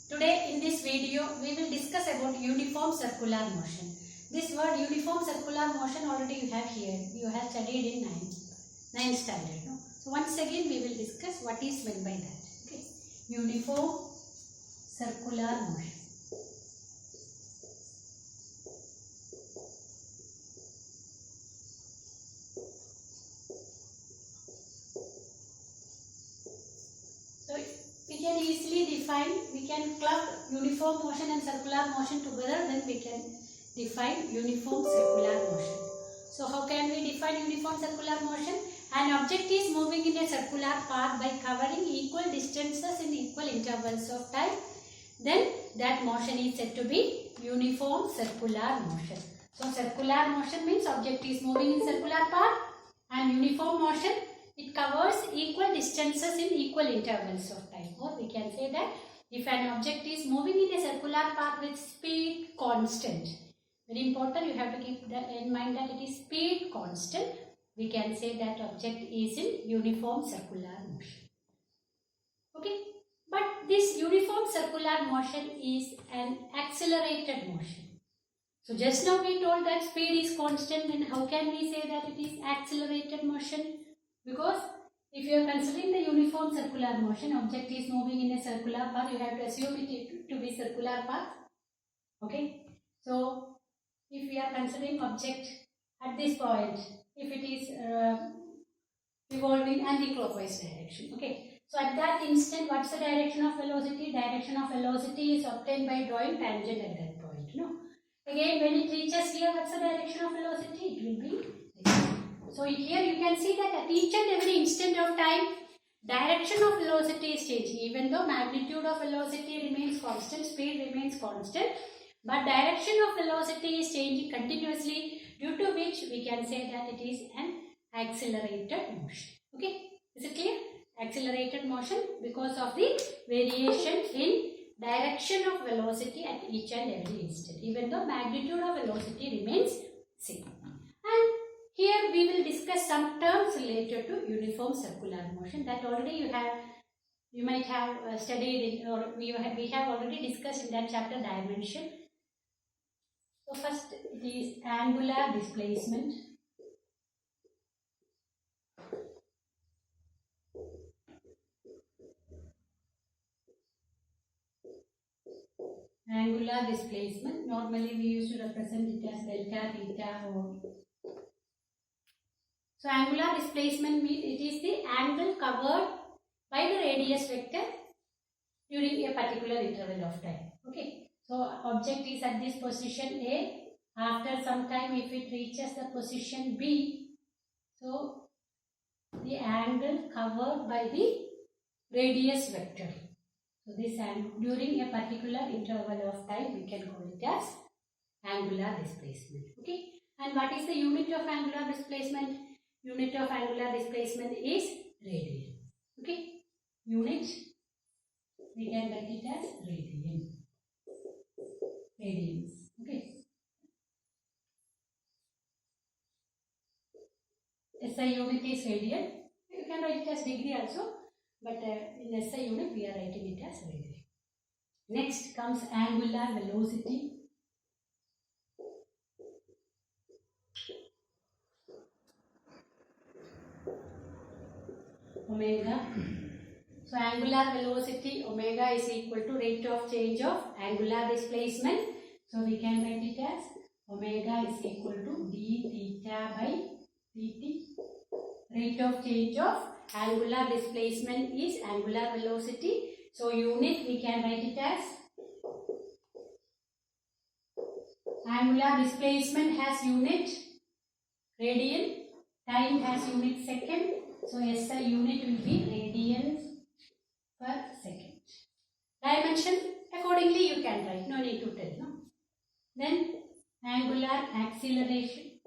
Today in this video we will discuss about uniform circular motion. This word uniform circular motion already you have here. You have studied in 9th standard. No? So once again we will discuss what is meant by that. Okay. Uniform circular motion. We can easily define, we can club uniform motion and circular motion together, then we can define uniform circular motion. So how can we define uniform circular motion? An object is moving in a circular path by covering equal distances in equal intervals of time. Then that motion is said to be uniform circular motion. So circular motion means object is moving in circular path, and uniform motion, it covers equal distances in equal intervals of time. Or we can say that if an object is moving in a circular path with speed constant, very important, you have to keep that in mind that it is speed constant, we can say that object is in uniform circular motion. Okay, but this uniform circular motion is an accelerated motion. So just now we told that speed is constant, then how can we say that it is accelerated motion? Because if you are considering the uniform circular motion, object is moving in a circular path, you have to assume it to be circular path. Okay. So if we are considering object at this point, if it is revolving anti-clockwise direction. Okay. So at that instant, what's the direction of velocity? Direction of velocity is obtained by drawing tangent at that point. No. Again, when it reaches here, what's the direction of velocity? It will be this. So here you can see that at each and every instant of time, direction of velocity is changing. Even though magnitude of velocity remains constant, speed remains constant, but direction of velocity is changing continuously, due to which we can say that it is an accelerated motion. Okay, is it clear? Accelerated motion because of the variation in direction of velocity at each and every instant, even though magnitude of velocity remains same. And here we will discuss some terms related to uniform circular motion that already you might have studied in, or we have already discussed in that chapter, dimension. So first it is angular displacement. Angular displacement, normally we used to represent it as delta, theta, or so angular displacement means it is the angle covered by the radius vector during a particular interval of time. Okay. So object is at this position A. After some time, if it reaches the position B, so the angle covered by the radius vector. So this angle during a particular interval of time, we can call it as angular displacement. Okay. And what is the unit of angular displacement? Unit of angular displacement is radian. Okay. Unit, we can write it as radian. Radians. Okay. SI unit is radian. You can write it as degree also, but in SI unit we are writing it as radian. Next comes angular velocity. Omega. So angular velocity omega is equal to rate of change of angular displacement. So we can write it as omega is equal to d theta by dt. Rate of change of angular displacement is angular velocity. So unit we can write it as angular displacement has unit radian, time has unit second. So SI unit will be radians per second. Dimension accordingly you can write, no need to tell. No? Then angular acceleration.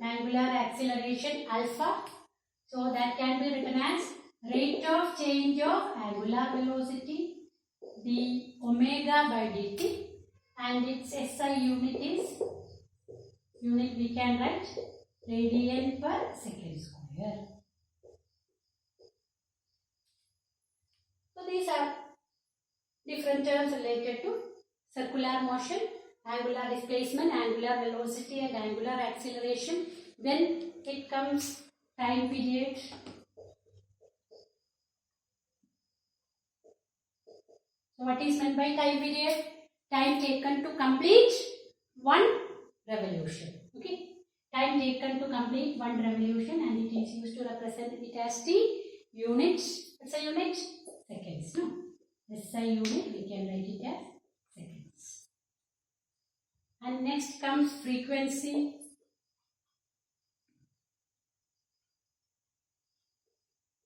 Angular acceleration alpha. So that can be written as rate of change of angular velocity d omega by dt, and its SI unit is, unit we can write radian per second square. So these are different terms related to circular motion, angular displacement, angular velocity and angular acceleration. Then it comes time period. So what is meant by time period? Time taken to complete one revolution. Okay. Time taken to complete one revolution, and it is used to represent it as the unit. What's a unit? Seconds. No. SI unit, we can write it as seconds. And next comes frequency.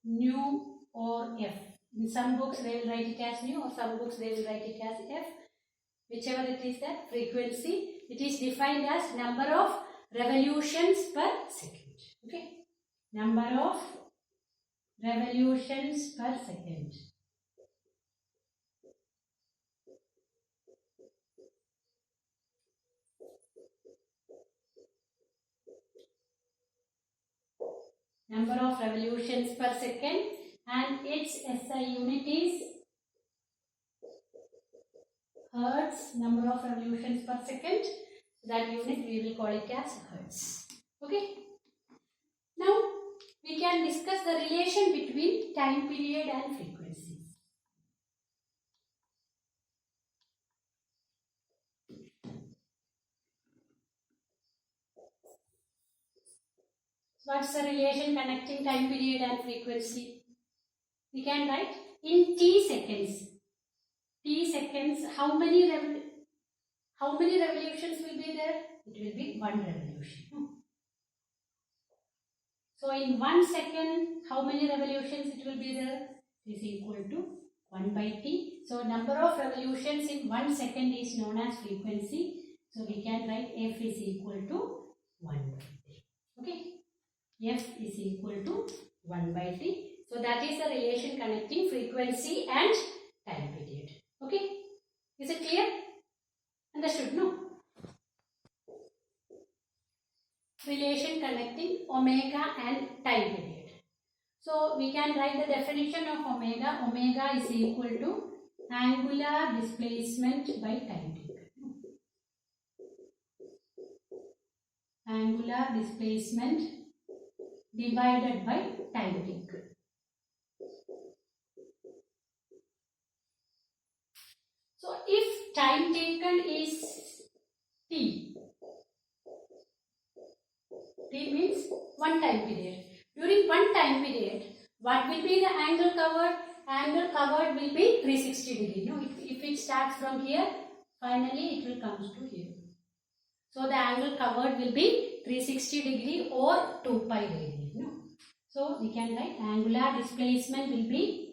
Nu or F. In some books they will write it as nu, or some books they will write it as F. Whichever it is, that frequency, it is defined as number of revolutions per second. Okay. Number of revolutions per second. Number of revolutions per second, and its SI unit is hertz. Number of revolutions per second. That unit we will call it as hertz. Okay. Now we can discuss the relation between time period and frequencies. What's the relation connecting time period and frequency? We can write in t seconds. T seconds, how many revolutions will be there? It will be one revolution. So in 1 second, how many revolutions it will be there? It is equal to 1 by t. So number of revolutions in 1 second is known as frequency. So we can write F is equal to 1 by t. Okay. F is equal to 1 by t. So that is the relation connecting frequency and time period. Okay. Is it clear? Understood? No? Relation connecting omega and time period. So we can write the definition of omega. Omega is equal to angular displacement by time taken. Angular displacement divided by time taken. So if time taken is t, t means one time period. During one time period, what will be the angle covered? Angle covered will be 360 degree. No, if it starts from here, finally it will come to here. So the angle covered will be 360 degree or 2 pi radian. No? So we can write angular displacement will be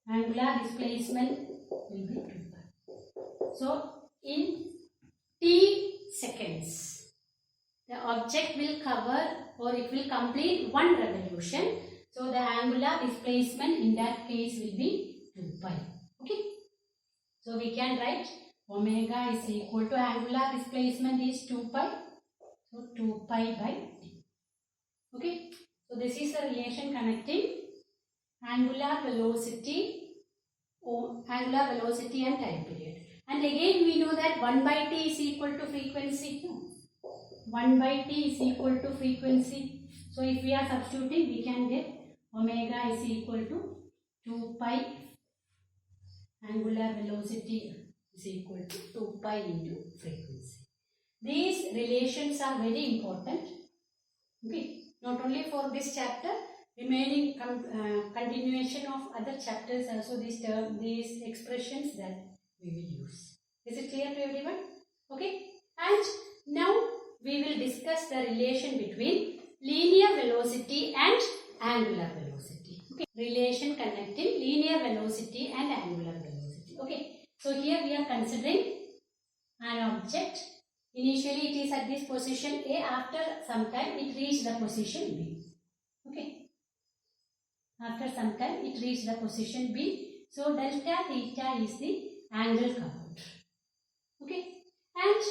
will be 2 pi. So in t seconds, the object will cover or it will complete one revolution. So the angular displacement in that case will be 2 pi. Okay. So we can write omega is equal to angular displacement is 2 pi. So 2 pi by t. Okay. So this is the relation connecting angular velocity and time period. And again we know that 1 by t is equal to frequency. 1 by t is equal to frequency. So if we are substituting, we can get omega is equal to 2 pi angular velocity is equal to 2 pi into frequency. These relations are very important. Okay. Not only for this chapter, remaining continuation of other chapters also these expressions that we will use. Is it clear to everyone? Okay. And now we will discuss the relation between linear velocity and angular velocity. Okay. Relation connecting linear velocity and angular velocity. Okay. So here we are considering an object. Initially it is at this position A. After some time it reached the position B. Okay. After some time it reached the position B. So delta theta is the angle covered. Okay. And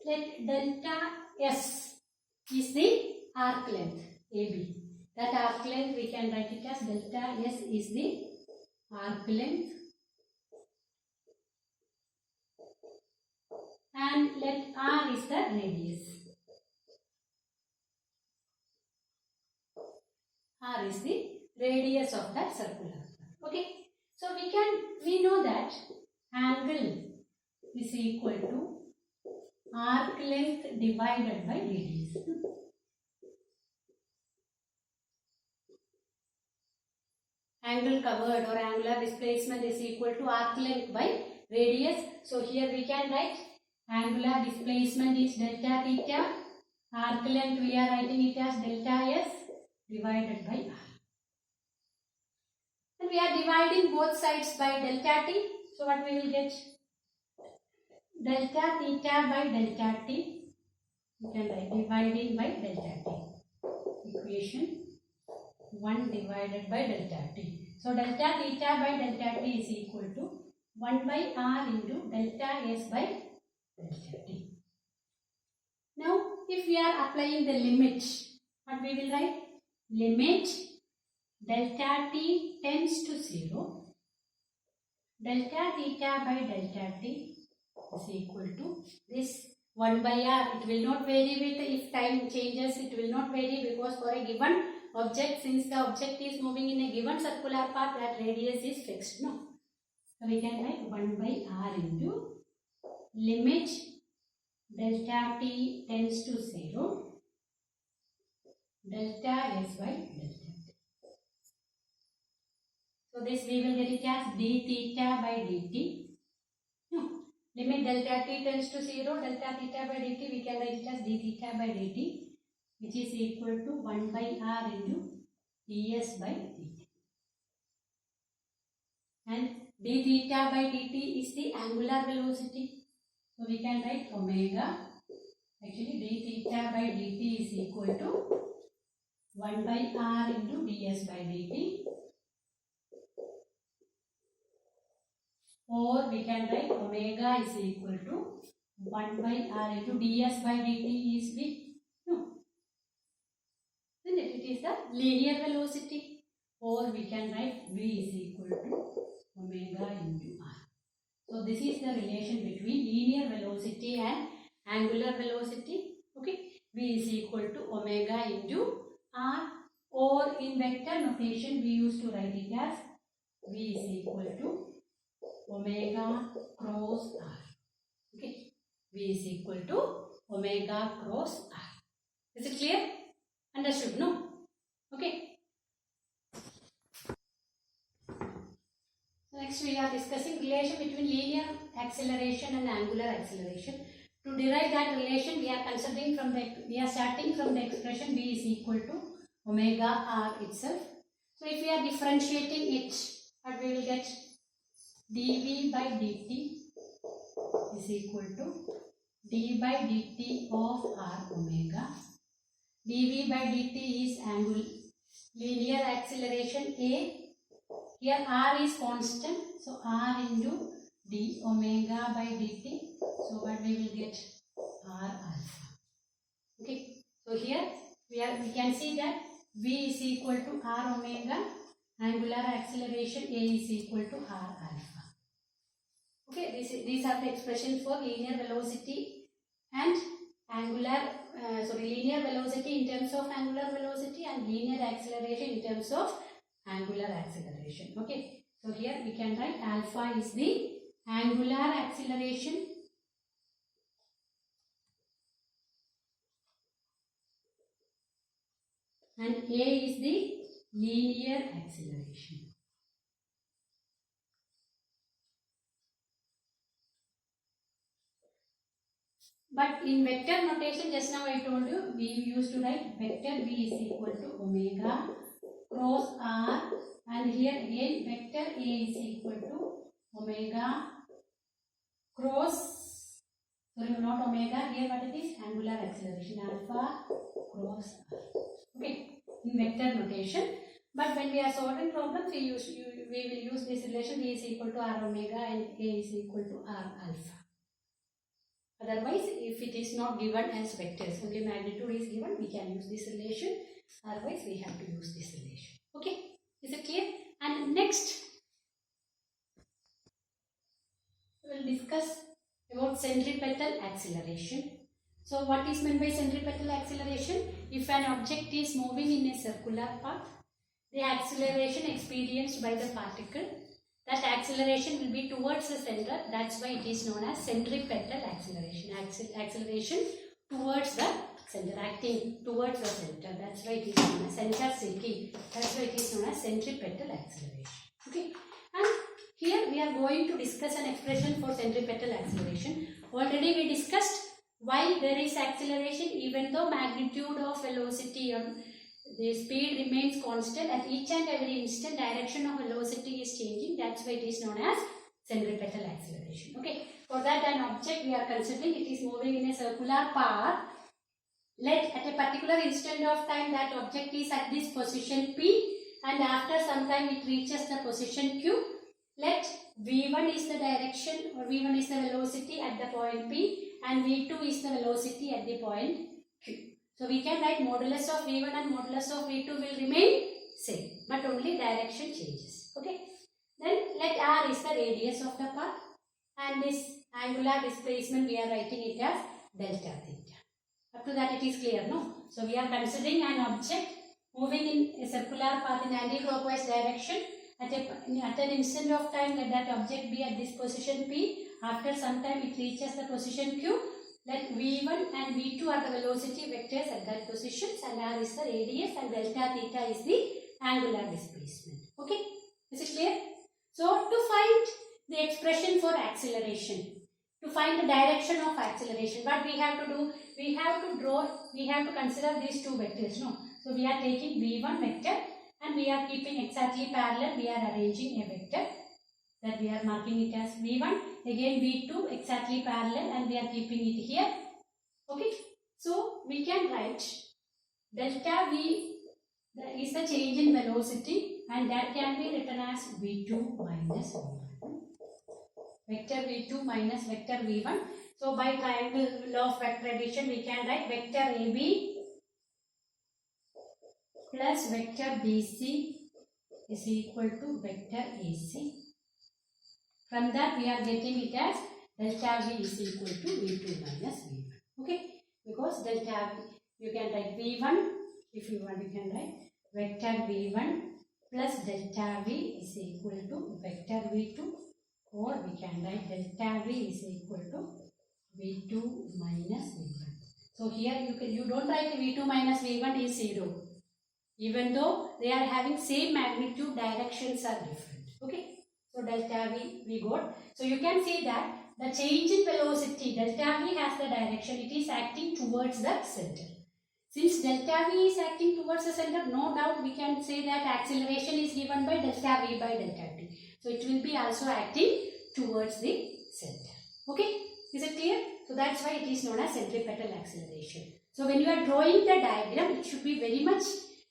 let delta S is the arc length AB. That arc length we can write it as delta S is the arc length, and let R is the radius. R is the radius of that circular path. Okay. So we know that angle is equal to arc length divided by radius. Angle covered or angular displacement is equal to arc length by radius. So here we can write angular displacement is delta theta. Arc length we are writing it as delta S divided by R. And we are dividing both sides by delta t. So what we will get? Delta theta by delta t. You can write dividing by delta t. Equation 1 divided by delta t. So delta theta by delta t is equal to 1 by R into delta S by delta t. Now if we are applying the limit, what we will write? Limit delta t tends to 0. Delta theta by delta t is equal to this 1 by R. It will not vary with if time changes. It will not vary because for a given object, since the object is moving in a given circular path, that radius is fixed. No. So we can write 1 by R into limit delta t tends to 0. Delta S by delta t. So this we will get it as d theta by dt. Limit delta t tends to 0, delta theta by dt, we can write it as d theta by dt, which is equal to 1 by R into ds by dt. And d theta by dt is the angular velocity. So we can write omega. Actually d theta by dt is equal to 1 by R into ds by dt. Or we can write omega is equal to 1 by R into ds by dt is the, no, then it is the linear velocity. Or we can write v is equal to omega into R. So this is the relation between linear velocity and angular velocity. Okay, v is equal to omega into R, or in vector notation we used to write it as v is equal to omega cross R. Okay, v is equal to omega cross R. Is it clear? Understood? No? Okay. So next we are discussing relation between linear acceleration and angular acceleration. To derive that relation, we are starting from the expression v is equal to omega R itself. So if we are differentiating it, what we will get? dv by dt is equal to d by dt of R omega. dv by dt is linear acceleration A. Here R is constant, so R into d omega by dt. So what we will get? R alpha. Okay. So here we can see that v is equal to R omega. Angular acceleration A is equal to R alpha. Okay, these are the expressions for linear velocity and linear velocity in terms of angular velocity and linear acceleration in terms of angular acceleration. Okay, so here we can write alpha is the angular acceleration and A is the linear acceleration. But in vector notation, just now I told you, we used to write vector v is equal to omega cross R, and here again vector A is equal to omega cross, sorry, not omega, here what it is? Angular acceleration, alpha cross R. Okay, in vector notation. But when we are solving problems, we will use this relation v is equal to R omega and A is equal to R alpha. Otherwise, if it is not given as vectors, only magnitude is given, we can use this relation. Otherwise, we have to use this relation. Okay, is it clear? And next, we will discuss about centripetal acceleration. So, what is meant by centripetal acceleration? If an object is moving in a circular path, the acceleration experienced by the particle, that acceleration will be towards the center. That's why it is known as centripetal acceleration. Acceleration towards the center, acting towards the center. That's why it is known as centricity. That's why it is known as centripetal acceleration. Okay. And here we are going to discuss an expression for centripetal acceleration. Already we discussed why there is acceleration even though magnitude of velocity or the speed remains constant. At each and every instant, direction of velocity is changing. That's why it is known as centripetal acceleration. Okay. For that, an object we are considering, it is moving in a circular path. Let at a particular instant of time that object is at this position P, and after some time it reaches the position Q. Let V1 is the direction, or V1 is the velocity at the point P, and V2 is the velocity at the point Q. So we can write modulus of V1 and modulus of V2 will remain same, but only direction changes. Okay. Then let R is the radius of the path, and this angular displacement we are writing it as delta theta. Up to that it is clear, no? So we are considering an object moving in a circular path in anti-clockwise direction. At an instant of time, let that object be at this position P. After some time it reaches the position Q. Let V1 and V2 are the velocity vectors at that positions, and R is the radius and delta theta is the angular displacement. Okay, is it clear? So to find the expression for acceleration, to find the direction of acceleration, what we have to do, we have to consider these two vectors, no? So we are taking V1 vector and we are keeping exactly parallel, we are arranging a vector that we are marking it as V1, again V2 exactly parallel, and we are keeping it here. Okay, so we can write delta V is the change in velocity, and that can be written as V2 minus V1. Vector V2 minus vector V1. So by triangle law of vector addition, we can write vector AB plus vector BC is equal to vector AC. From that we are getting it as delta V is equal to V2 minus V1. Okay, because delta V, you can write V1, if you want you can write vector V1 plus delta V is equal to vector V2, or we can write delta V is equal to V2 minus V1. So here you don't write V2 minus V1 is 0. Even though they are having same magnitude, directions are different. Okay. So delta V we got. So you can see that the change in velocity, delta V has the direction, it is acting towards the center. Since delta V is acting towards the center, no doubt we can say that acceleration is given by delta V by delta T. So it will be also acting towards the center. Okay, is it clear? So that's why it is known as centripetal acceleration. So when you are drawing the diagram, it should be very much,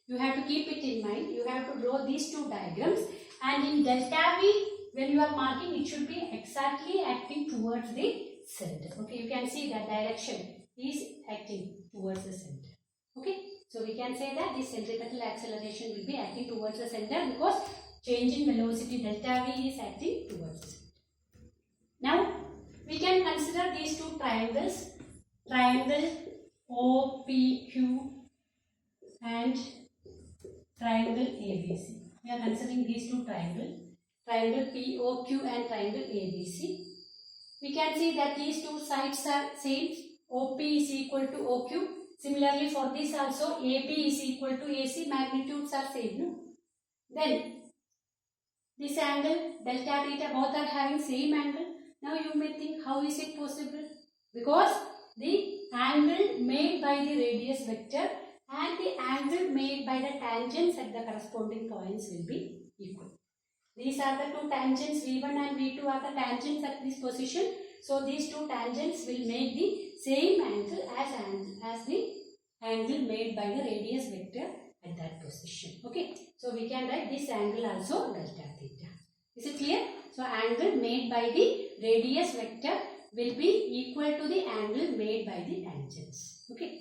you have to keep it in mind. You have to draw these two diagrams, and in delta V, when you are marking, it should be exactly acting towards the center. Okay, you can see that direction is acting towards the center. Okay, so we can say that this centripetal acceleration will be acting towards the center because change in velocity delta V is acting towards the center. Now we can consider these two triangles, triangle OPQ and triangle ABC. We are considering these two triangles, triangle POQ and triangle ABC. We can see that these two sides are same. OP is equal to OQ. Similarly for this also AB is equal to AC. Magnitudes are same. No? Then this angle delta theta, both are having same angle. Now you may think, how is it possible? Because the angle made by the radius vector and the angle made by the tangents at the corresponding points will be equal. These are the two tangents, V1 and V2 are the tangents at this position. So these two tangents will make the same angle as the angle made by the radius vector at that position. Okay, so we can write this angle also delta theta. Is it clear? So angle made by the radius vector will be equal to the angle made by the tangents. Okay,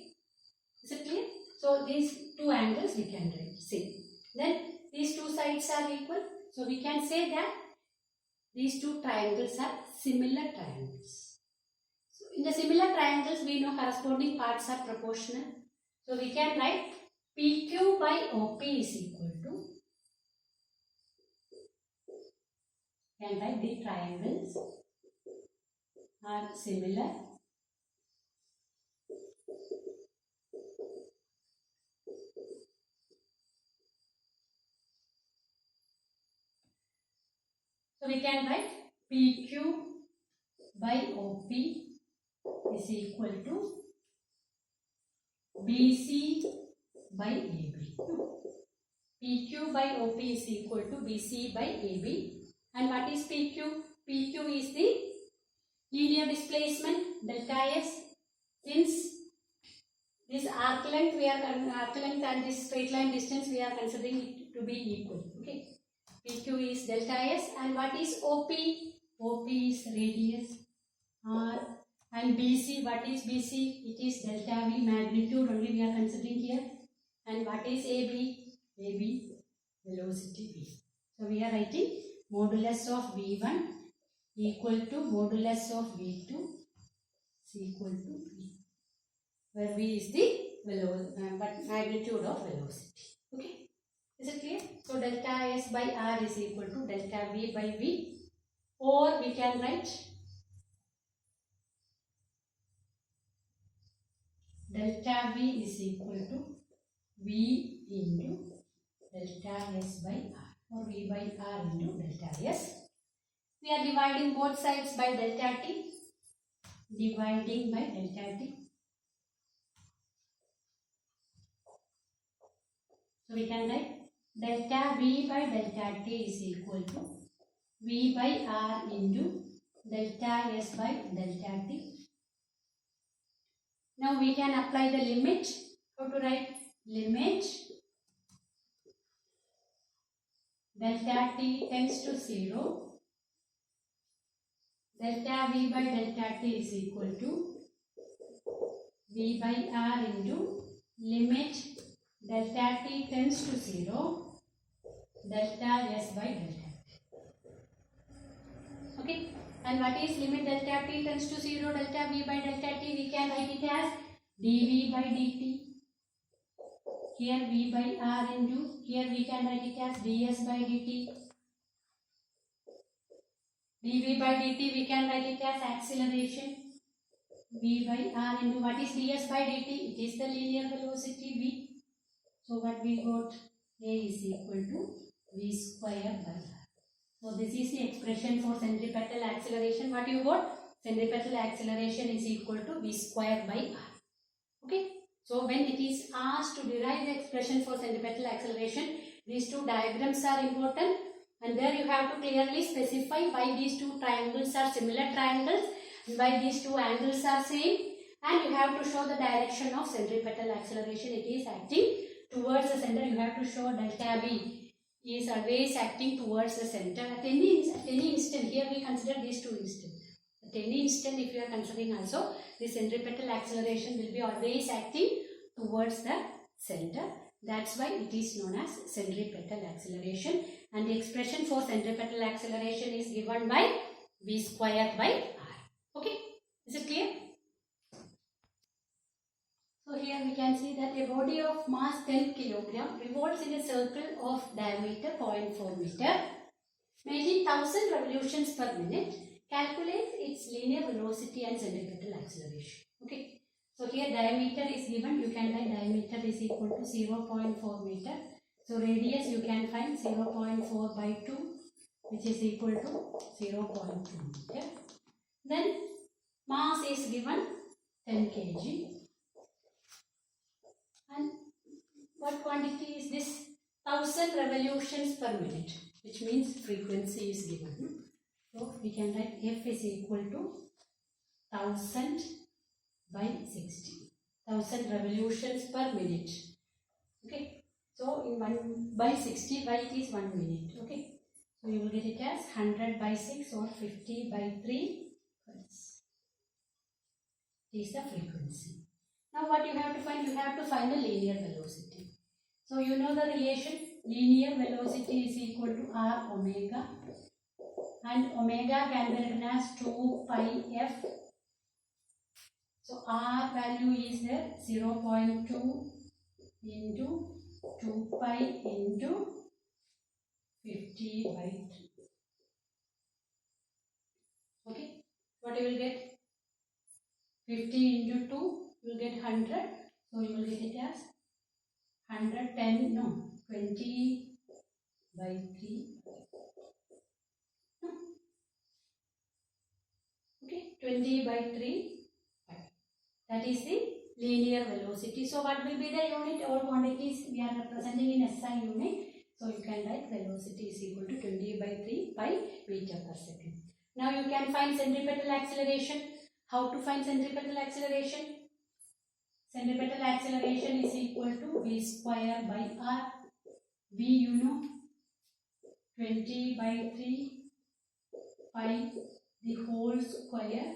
is it clear? So these two angles we can write same. Then these two sides are equal. So we can say that these two triangles are similar triangles. So in the similar triangles we know corresponding parts are proportional. So we can write PQ by OP is equal to, can write the triangles are similar so we can write PQ by OP is equal to BC by AB. PQ by OP is equal to BC by AB. And what is PQ? PQ is the linear displacement delta S. Since this arc length and this straight line distance we are considering it to be equal. Okay. PQ is delta S, and what is OP? OP is radius R, and BC, what is BC? It is delta V, magnitude only we are considering here. And what is AB? AB, velocity V. So we are writing modulus of V1 equal to modulus of V2 is equal to V, where V is the magnitude of velocity. Okay. Is it clear? So delta S by R is equal to delta V by V, or we can write delta V is equal to V into delta S by R, or V by R into delta S. We are dividing both sides by delta T, dividing by delta T. So we can write delta V by delta T is equal to V by R into delta S by delta T. Now we can apply the limit. How to write? Limit delta T tends to 0. Delta V by delta T is equal to V by R into limit delta T tends to 0, delta S by delta T. Okay. And what is limit delta T tends to 0, delta V by delta T? We can write it as dV by dt. Here V by R into, here we can write it as ds by dt. dV by dt we can write it as acceleration. V by R into, what is ds by dt? It is the linear velocity V. So what we got? A is equal to V square by R. So this is the expression for centripetal acceleration. What you got? Centripetal acceleration is equal to V square by R. Okay. So when it is asked to derive the expression for centripetal acceleration, these two diagrams are important, and there you have to clearly specify why these two triangles are similar triangles and why these two angles are same, and you have to show the direction of centripetal acceleration. It is acting towards the center. You have to show delta V is always acting towards the center. At any instant, here we consider these two instants. At any instant, if you are considering also, the centripetal acceleration will be always acting towards the center. That's why it is known as centripetal acceleration. And the expression for centripetal acceleration is given by V square by R. Okay, is it clear? So here we can see that a body of mass 10 kg revolves in a circle of diameter 0.4 meter, making 1000 revolutions per minute. Calculate its linear velocity and centripetal acceleration. Okay. So here diameter is given. You can write diameter is equal to 0.4 meter. So radius you can find 0.4 by 2, which is equal to 0.2 meter. Then mass is given 10 kg. And what quantity is this? 1000 revolutions per minute, which means frequency is given. So we can write F is equal to 1000 by 60. 1000 revolutions per minute. Okay. So in 1 by 60, by it is 1 minute. Okay. So you will get it as 100 by 6 or 50 by 3. It is the frequency. Now what you have to find? You have to find the linear velocity. So you know the relation, linear velocity is equal to r omega, and omega can be written as 2 pi f. So r value is there 0.2 into 2 pi into 50 by 3. Okay, what you will get? 50 into 2, you will get 100. So you will get it as 110, no, 20 by 3. No. Okay, 20 by 3. That is the linear velocity. So what will be the unit? All quantities we are representing in SI unit. So you can write velocity is equal to 20 by 3 pi meter per second. Now you can find centripetal acceleration. How to find centripetal acceleration? Centripetal acceleration is equal to v square by r. V you know 20 by 3 pi the whole square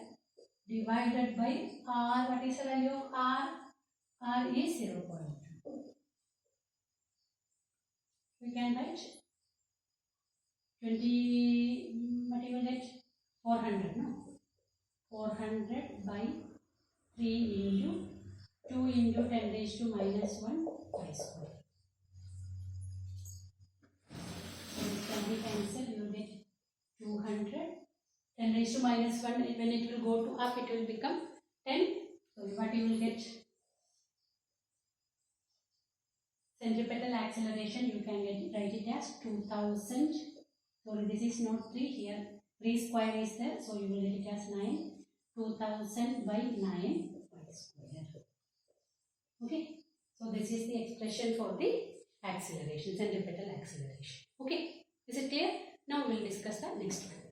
divided by r. What is the value of r? R is 0.2. We can write 20, what you will get? 400, no? 400 by 3 into 2 into 10 raised to minus 1 pi square. So this can be cancelled. You will get 200. 10 raised to minus 1, when it will go to up, it will become 10. So what you will get? Centripetal acceleration, you can write it as 2000. So this is not 3 here. 3 square is there. So you will get it as 9. 2000 by 9 pi square. Okay. So this is the expression for the acceleration, centripetal acceleration. Okay. Is it clear? Now we will discuss the next one.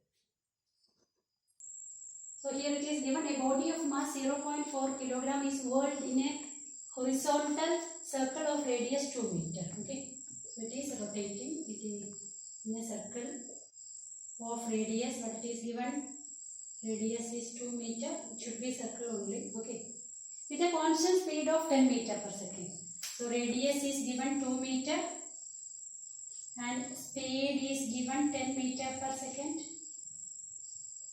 So here it is given a body of mass 0.4 kilogram is whirled in a horizontal circle of radius 2 meter. Okay. So it is rotating. It is in a circle of radius. What it is given? Radius is 2 meter. It should be circle only. Okay. With a constant speed of 10 meter per second. So radius is given 2 meter and speed is given 10 meter per second.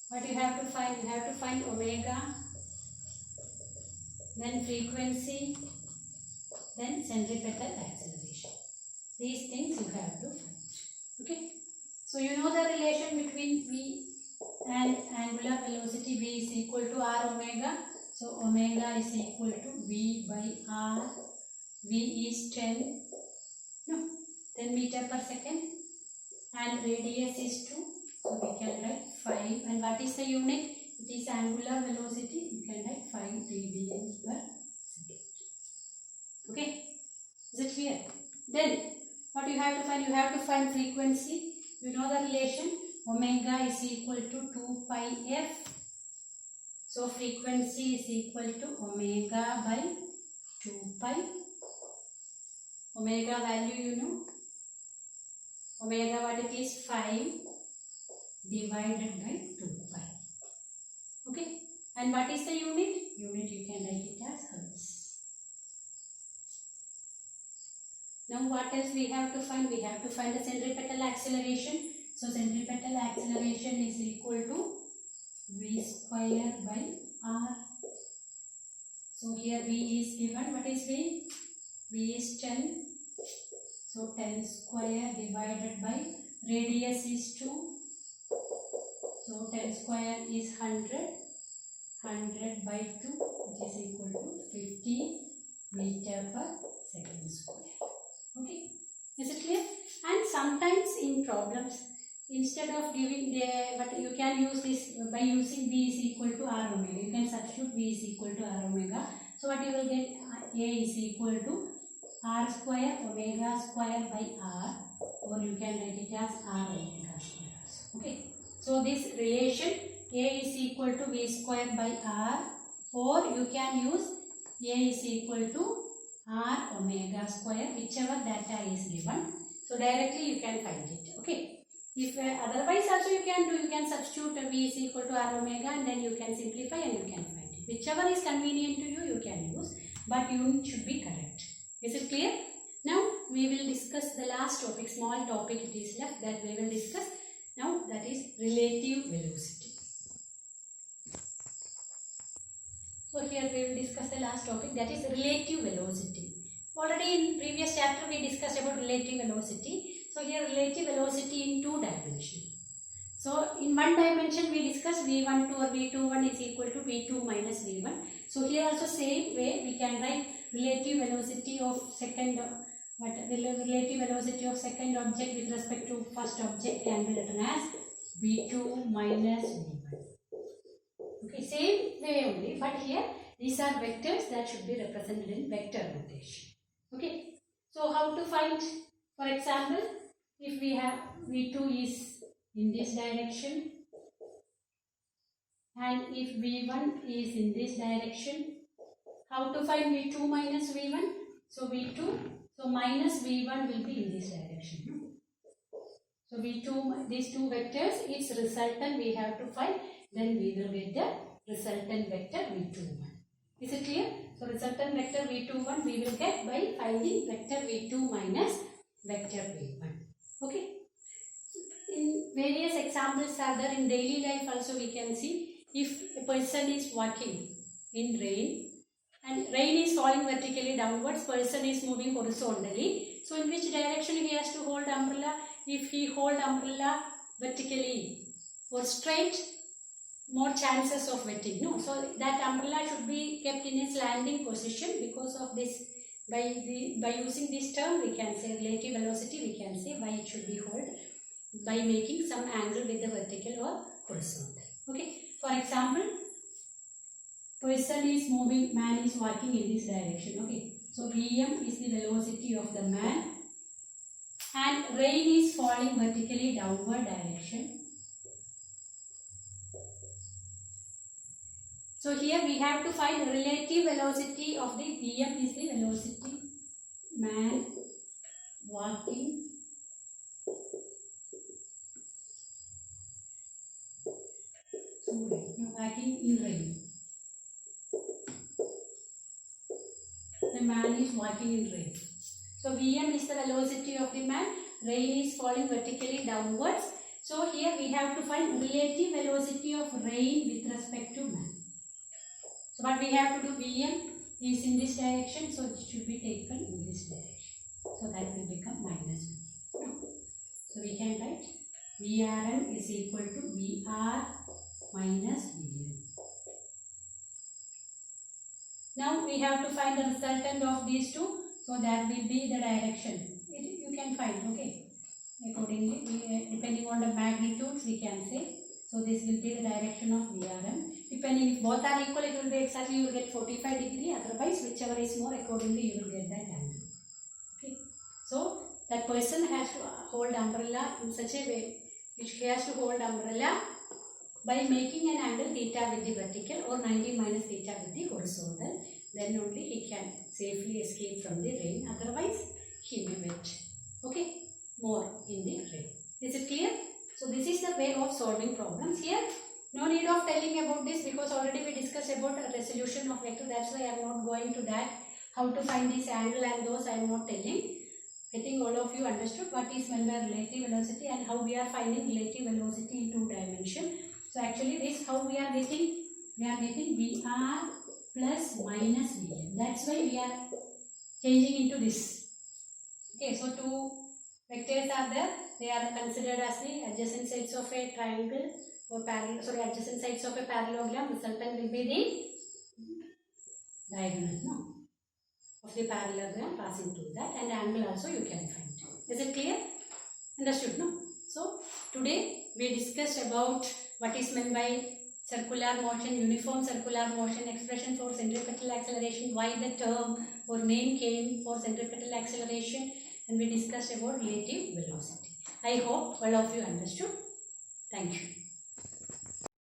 What you have to find? You have to find omega, then frequency, then centripetal acceleration. These things you have to find. Okay. So you know the relation between v and angular velocity. V is equal to r omega. So omega is equal to v by r. V is 10 meter per second and radius is 2. So we can write 5. And what is the unit? It is angular velocity. You can write 5 radians per second. Okay. Is it clear? Then what you have to find? You have to find frequency. You know the relation. Omega is equal to 2 pi f. So frequency is equal to omega by 2 pi. Omega value you know. Omega what it is? 5 divided by 2 pi. Okay. And what is the unit? Unit you can write it as hertz. Now what else we have to find? We have to find the centripetal acceleration. So centripetal acceleration is equal to v square by r. So here v is given. What is v? V is 10. So 10 square divided by radius is 2. So 10 square is 100. 100 by 2 which is equal to 50 meter per second square. Okay. Is it clear? And sometimes in problems, instead of giving the, but you can use this by using v is equal to r omega. You can substitute v is equal to r omega. So what you will get? A is equal to r square omega square by r, or you can write it as r omega square. Okay. So this relation a is equal to v square by r, or you can use a is equal to r omega square, whichever data is given. So directly you can find it. Okay. If otherwise also you can do, you can substitute v is equal to r omega and then you can simplify and you can find it. whichever is convenient to you, you can use, but unit should be correct. Is it clear? Now we will discuss the last topic, small topic it is left that we will discuss now, that is relative velocity. So here we will discuss the last topic, that is relative velocity. Already in previous chapter we discussed about relative velocity. So here relative velocity in 2 dimensions. So in 1 dimension we discussed V12 or V21 is equal to V2 minus V1. So here also same way we can write relative velocity of second object with respect to first object can be written as V2 minus V1. Okay, same way only, but here these are vectors that should be represented in vector notation. Okay, so how to find? For example, if we have V2 is in this direction and if V1 is in this direction, how to find V2 minus V1? So minus V1 will be in this direction. So V2, these two vectors, its resultant we have to find, then we will get the resultant vector V21. Is it clear? So resultant vector V21 we will get by finding vector V2 minus vector V1. Okay. In various examples are there in daily life also we can see, if a person is walking in rain and rain is falling vertically downwards, person is moving horizontally. So in which direction he has to hold umbrella? If he hold umbrella vertically or straight, more chances of wetting. No, so that umbrella should be kept in its landing position. Because of this, by using this term we can say relative velocity, we can say why it should be held by making some angle with the vertical or horizontal. Okay, for example, person is moving, man is walking in this direction. Okay, so Vm is the velocity of the man and rain is falling vertically downward direction. So here we have to find relative velocity of the Vm is the velocity man walking in rain. The man is walking in rain. So Vm is the velocity of the man, rain is falling vertically downwards. So here we have to find relative velocity of rain with respect to man. So what we have to do, Vm is in this direction, so it should be taken in this direction. So that will become minus Vm. So we can write Vrm is equal to Vr minus Vm. Now we have to find the resultant of these two, so that will be the direction. You can find, okay. Accordingly, depending on the magnitudes, we can say. So this will be the direction of Vrm. Depending if both are equal, it will be exactly, you will get 45 degree. Otherwise, whichever is more, accordingly you will get that angle. Okay. So that person has to hold umbrella in such a way, which he has to hold umbrella by making an angle theta with the vertical or 90 minus theta with the horizontal. Then only he can safely escape from the rain. Otherwise, he may wet. Okay, more in the rain. Is it clear? So this is the way of solving problems. Here, no need of telling about this because already we discussed about a resolution of vector. That's why I am not going to that. How to find this angle and those I am not telling. I think all of you understood what is meant by relative velocity and how we are finding relative velocity in 2 dimensions. So actually this how we are getting? We are getting Vr plus minus Vm. That's why we are changing into this. Okay, so 2 vectors are there. They are considered as the adjacent sides of a triangle or adjacent sides of a parallelogram. Resultant will be the diagonal of the parallelogram passing through that, and angle also you can find. Is it clear? Understood, no? So today we discussed about what is meant by circular motion, uniform circular motion, expression for centripetal acceleration, why the term or name came for centripetal acceleration, and we discussed about relative velocity. I hope all of you understood. Thank you.